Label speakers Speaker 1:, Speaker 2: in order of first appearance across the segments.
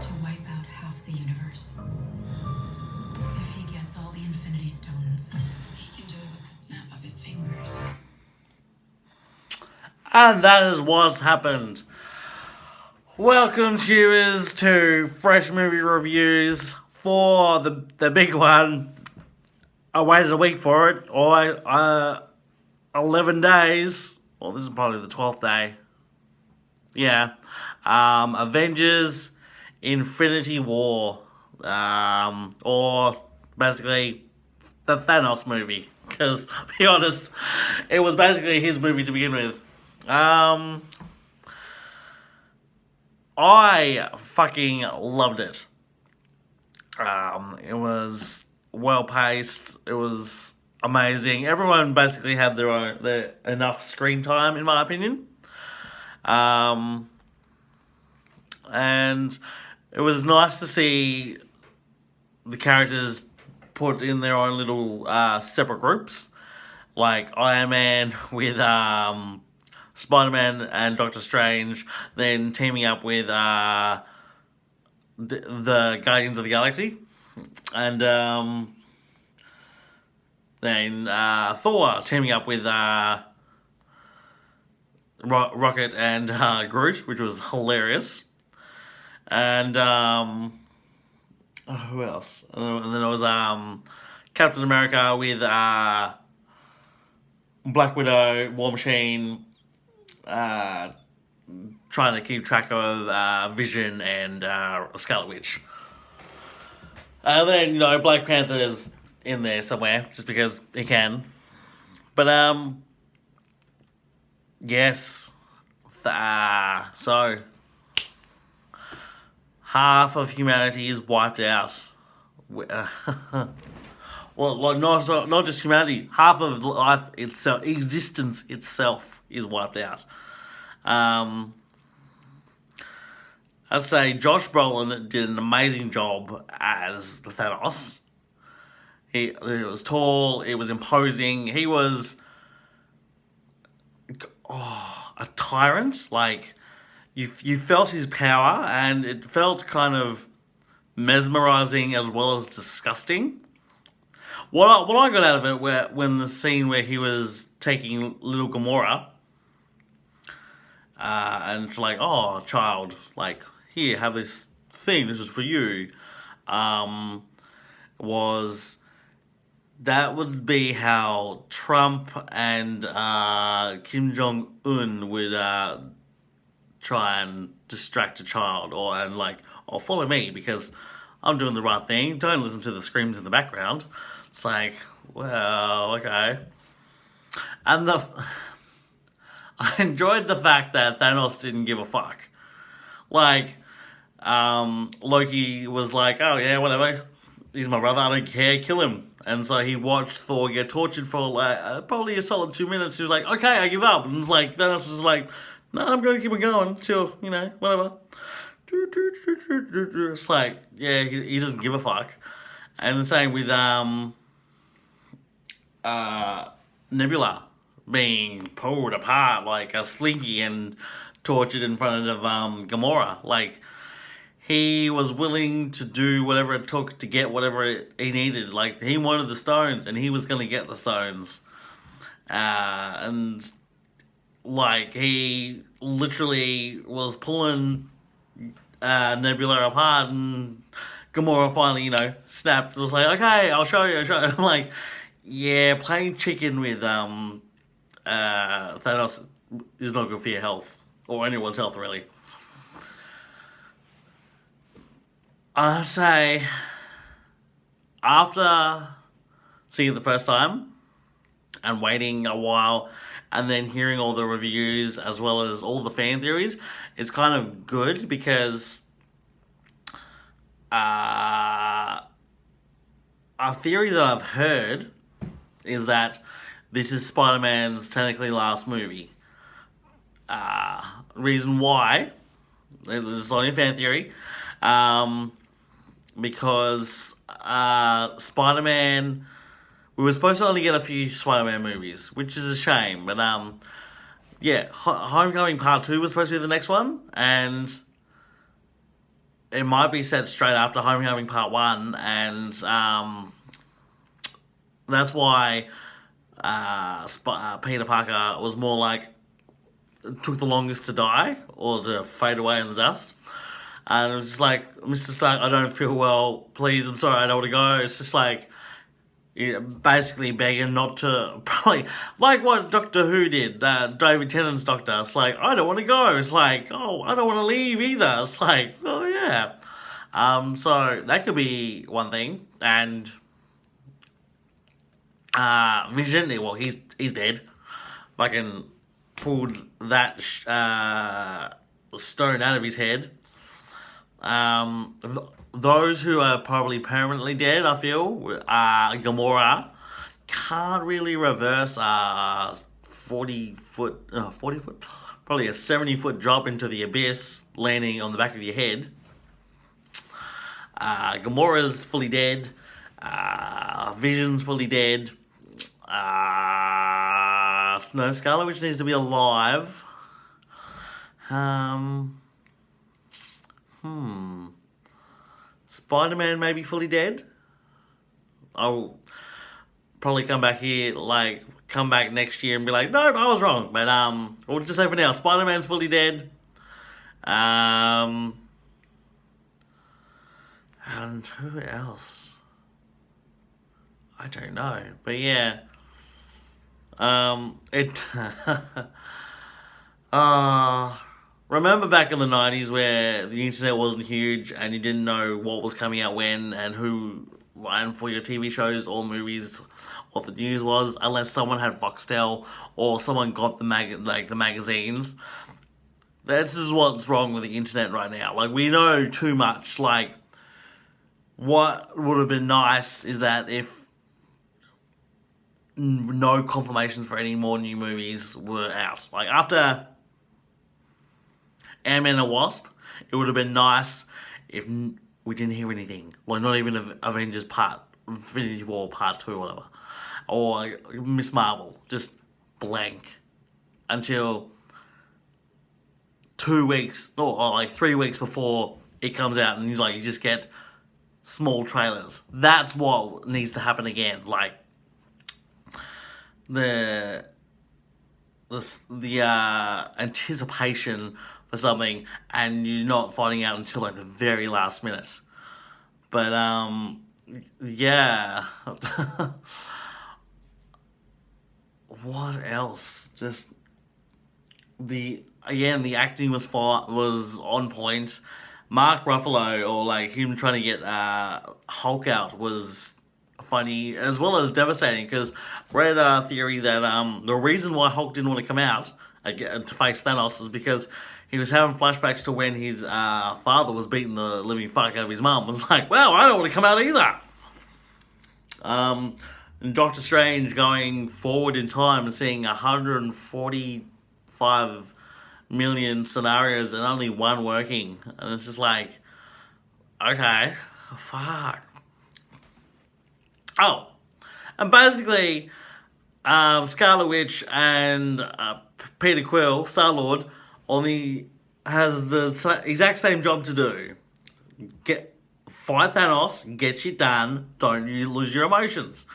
Speaker 1: to wipe out half the universe. If he gets all the Infinity Stones, he can do it with the snap of his fingers.
Speaker 2: And that is what's happened. Welcome, viewers, to Fresh Movie Reviews for the big one. I waited a week for it, or 11 days. Well, this is probably the 12th day. Yeah. Avengers Infinity War. Or basically the Thanos movie. Because, to be honest, it was basically his movie to begin with. I fucking loved it. It was well paced. It was amazing. Everyone basically had their enough screen time, in my opinion. And it was nice to see the characters put in their own little separate groups, like Iron Man with Spider-Man and Doctor Strange, then teaming up with the Guardians of the Galaxy, and then Thor teaming up with Rocket and Groot, which was hilarious. And who else? And then it was Captain America with Black Widow, War Machine, trying to keep track of Vision and Scarlet Witch. And then, you know, Black Panther is in there somewhere, just because he can. But, yes. So, half of humanity is wiped out. Well, like not just humanity, half of life itself, existence itself, is wiped out. I'd say Josh Brolin did an amazing job as the Thanos. He was tall, it was imposing, he was a tyrant. Like, you felt his power, and it felt kind of mesmerizing as well as disgusting. What I got out of it, when the scene where he was taking little Gamora, and it's like, oh, child, like, here, have this thing, this is for you, that would be how Trump and Kim Jong-un would try and distract a child, and like, oh, follow me because I'm doing the right thing, don't listen to the screams in the background. It's like, well, okay. And I enjoyed the fact that Thanos didn't give a fuck. Like, Loki was like, oh yeah, whatever, he's my brother, I don't care, kill him. And so he watched Thor get tortured for like probably a solid 2 minutes. He was like, okay, I give up. And it's like, Thanos was like, no, I'm going to keep it going till, you know, whatever. It's like, yeah, he doesn't give a fuck. And the same with Nebula being pulled apart like a slinky and tortured in front of Gamora. Like, he was willing to do whatever it took to get whatever he needed. Like, he wanted the stones, and he was going to get the stones. And, like, he literally was pulling Nebula apart, and Gamora finally, you know, snapped. It was like, okay, I'll show you. I'm like, yeah, playing chicken with Thanos is not good for your health, or anyone's health, really. I'd say, after seeing it the first time, and waiting a while, and then hearing all the reviews, as well as all the fan theories, it's kind of good, because a theory that I've heard is that this is Spider-Man's technically last movie. Reason why, this is only a fan theory, because Spider-Man, we were supposed to only get a few Spider-Man movies, which is a shame, but yeah, Homecoming Part 2 was supposed to be the next one, and it might be set straight after Homecoming Part 1, and that's why Peter Parker was more like, took the longest to die, or to fade away in the dust. And it was just like, Mr. Stark, I don't feel well, please, I'm sorry, I don't want to go. It's just like, basically begging not to, probably, like what Doctor Who did, David Tennant's Doctor. It's like, I don't want to go. It's like, oh, I don't want to leave either. It's like, oh yeah. So that could be one thing. And Vision, well, he's dead. Fucking pulled that stone out of his head. Those who are probably permanently dead, I feel, Gamora can't really reverse 40 foot, probably a 70-foot drop into the abyss, landing on the back of your head. Gamora's fully dead. Vision's fully dead. No, Scarlet Witch needs to be alive. Spider-Man may be fully dead. I'll probably come back here, like, come back next year and be like, nope, I was wrong. But, we'll just say for now, Spider-Man's fully dead. And who else? I don't know. But yeah. Remember back in the 90s where the internet wasn't huge and you didn't know what was coming out when and who, and for your TV shows or movies, what the news was, unless someone had Foxtel or someone got the magazines. This is what's wrong with the internet right now. Like, we know too much. Like, what would have been nice is that if no confirmations for any more new movies were out. Like, after Ant-Man and Wasp, it would have been nice if we didn't hear anything. Like, not even Avengers Infinity War Part 2 or whatever. Or Miss Marvel. Just blank. Until 2 weeks, or like 3 weeks before it comes out, and you just get small trailers. That's what needs to happen again. Like, the anticipation for something, and you're not finding out until like the very last minute. But yeah. What else? Just the acting was on point. Mark Ruffalo, or like him trying to get Hulk out, was funny as well as devastating, because read a theory that the reason why Hulk didn't want to come out to face Thanos is because he was having flashbacks to when his father was beating the living fuck out of his mum. It was like, well, I don't want to come out either. And Doctor Strange going forward in time and seeing 145 million scenarios and only one working. And it's just like, okay, fuck. Oh, and basically, Scarlet Witch and Peter Quill, Star-Lord, has the exact same job to do. Fight Thanos, get shit done, don't you lose your emotions.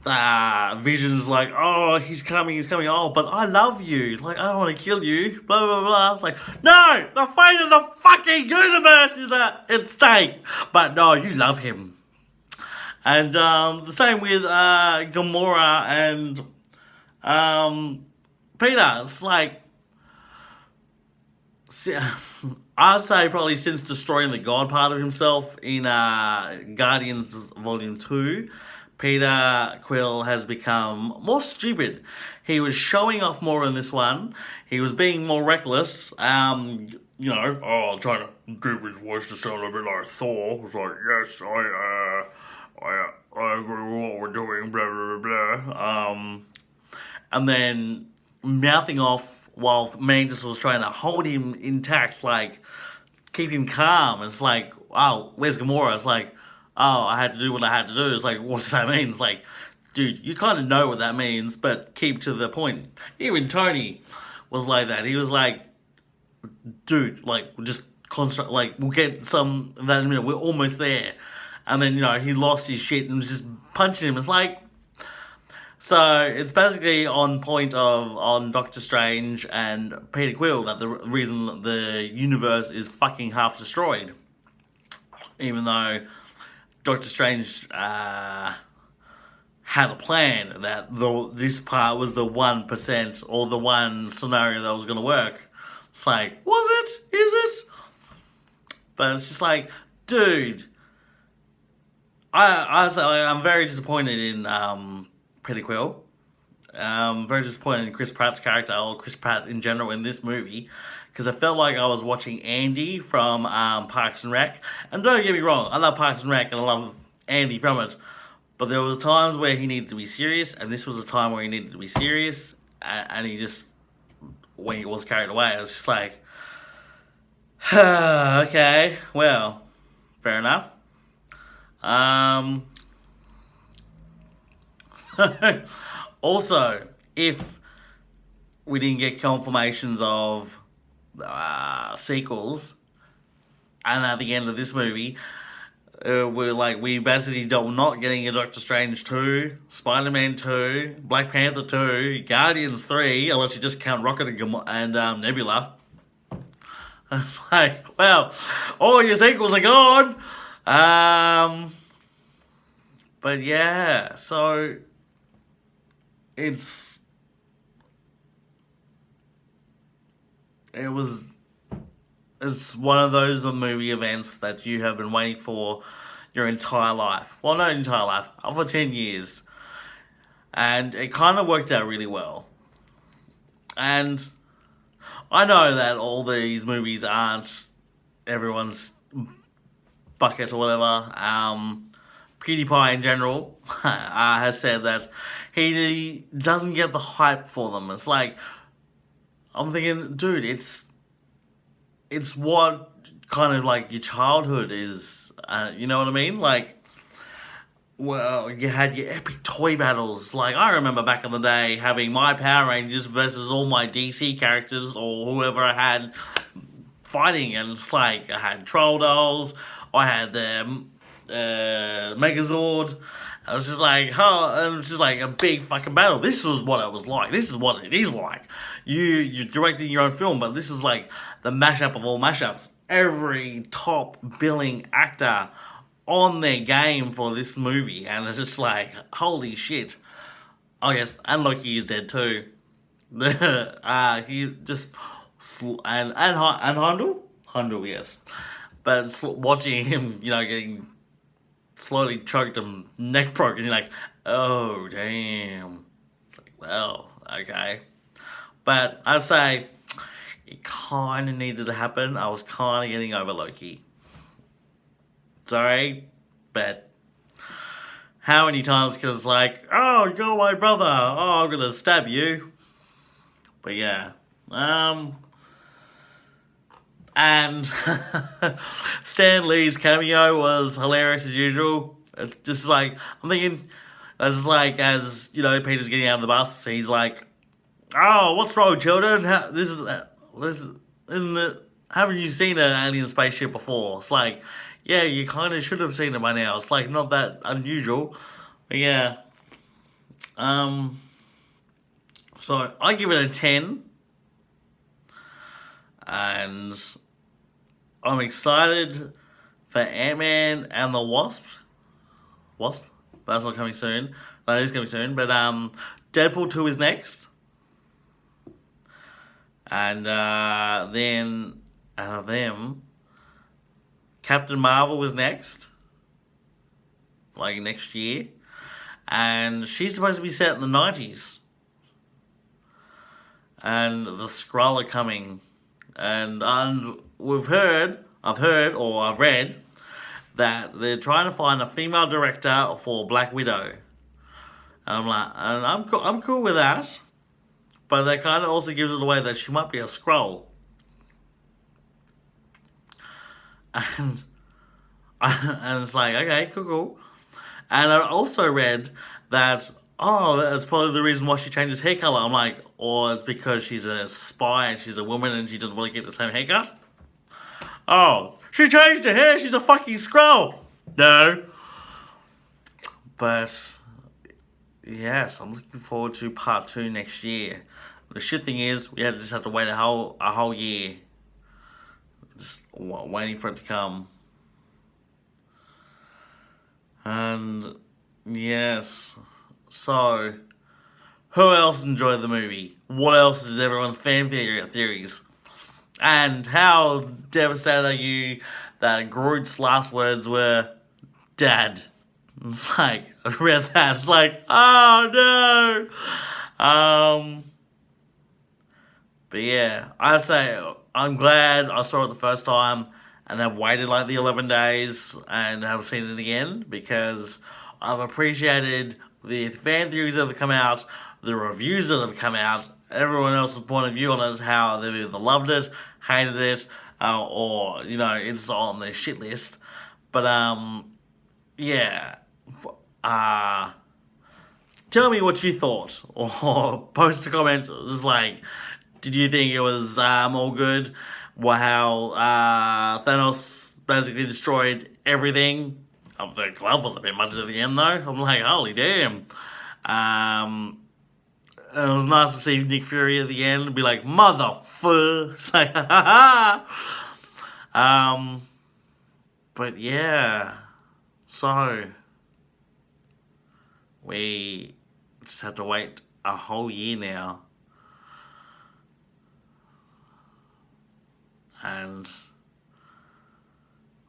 Speaker 2: Vision's like, oh, he's coming, oh, but I love you, like, I don't want to kill you, blah, blah, blah. It's like, no, the fate of the fucking universe is at stake, but no, you love him. And the same with Gamora and Peter. It's like, I'd say probably since destroying the God part of himself in Guardians Volume 2, Peter Quill has become more stupid. He was showing off more in this one. He was being more reckless. Trying to do his voice to sound a bit like Thor. It was like, yes, I agree with what we're doing, blah, blah, blah, blah. And then mouthing off while Mantis was trying to hold him intact, like, keep him calm. It's like, oh, where's Gamora? It's like, oh, I had to do what I had to do. It's like, what does that mean? It's like, dude, you kind of know what that means, but keep to the point. Even Tony was like that. He was like, dude, like, just construct, like, we'll get some that in a minute, we're almost there. And then, he lost his shit and was just punching him. It's like, so it's basically on point on Doctor Strange and Peter Quill that the reason the universe is fucking half destroyed. Even though Doctor Strange had a plan that this part was the 1% or the one scenario that was going to work. It's like, was it? Is it? But it's just like, dude, I'm very disappointed in Peter Quill. Very disappointed in Chris Pratt's character, or Chris Pratt in general in this movie, because I felt like I was watching Andy from Parks and Rec. And don't get me wrong, I love Parks and Rec and I love Andy from it, but there was times where he needed to be serious, and this was a time where he needed to be serious, and he just, when he was carried away, I was just like, okay, well, fair enough. Also, if we didn't get confirmations of sequels, and at the end of this movie, we basically not getting a Doctor Strange 2, Spider-Man 2, Black Panther 2, Guardians 3, unless you just count Rocket and Nebula. It's like, well, all your sequels are gone. But yeah, so it's one of those movie events that you have been waiting for your entire life. Well, not entire life, for 10 years. And it kind of worked out really well. And I know that all these movies aren't everyone's bucket or whatever. PewDiePie in general has said that he doesn't get the hype for them. It's like, I'm thinking, dude, it's what kind of like your childhood is. You know what I mean? Like, well, you had your epic toy battles. Like, I remember back in the day having my Power Rangers versus all my DC characters or whoever I had fighting, and it's like I had Troll Dolls, I had the Megazord. I was just like, it was just like a big fucking battle. This was what it was like. This is what it is like. You're directing your own film, but this is like the mashup of all mashups. Every top billing actor on their game for this movie, and it's just like, holy shit. Oh yes, and Loki is dead too. He just and Heimdall, yes. But watching him, getting slowly choked and neck broken, you're like, oh damn. It's like, well, okay. But I'd say it kind of needed to happen. I was kind of getting over Loki. Sorry, but how many times, because it's like, oh, you're my brother, oh, I'm gonna stab you. But yeah, and Stan Lee's cameo was hilarious as usual. It's just like, I'm thinking, it's like, as Peter's getting out of the bus, he's like, oh, what's wrong, children? This isn't it? Haven't you seen an alien spaceship before? It's like, yeah, you kind of should have seen it by now. It's like not that unusual, but yeah. So I give it a 10, and I'm excited for Ant-Man and the Wasp. That's not coming soon. That is coming soon. But Deadpool 2 is next. And then out of them, Captain Marvel is next. Like next year. And she's supposed to be set in the 90s. And the Skrull are coming. And I've read that they're trying to find a female director for Black Widow. And I'm like, and I'm cool with that, but that kind of also gives it away that she might be a Skrull. And it's like, okay, cool. And I also read that, that's probably the reason why she changed hair color. I'm like, or it's because she's a spy and she's a woman and she doesn't want to get the same haircut. Oh, she changed her hair. She's a fucking Skrull. No. But yes, I'm looking forward to part 2 next year. The shit thing is, we just have to wait a whole year. Just waiting for it to come. And yes, so who else enjoyed the movie? What else is everyone's fan theories? And how devastated are you that Groot's last words were, "Dad"? It's like, I read that, it's like, oh no! But yeah, I'd say I'm glad I saw it the first time and have waited like the 11 days and have seen it again, because I've appreciated the fan theories that have come out, the reviews that have come out, everyone else's point of view on it, how they've either loved it, hated it, or, you know, it's on their shit list. But, yeah. Tell me what you thought, or post a comment. Just like, did you think it was all good? How Thanos basically destroyed everything? The glove was a bit much at the end though. I'm like, holy damn. And it was nice to see Nick Fury at the end and be like, motherfucker. It's like, ha ha ha. But yeah. So we just have to wait a whole year now. And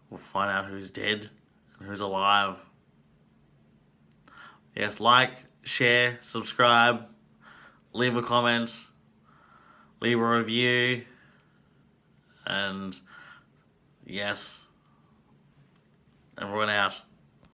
Speaker 2: we'll find out who's dead and who's alive. Yes, like, share, subscribe, leave a comment, leave a review, and yes, everyone out.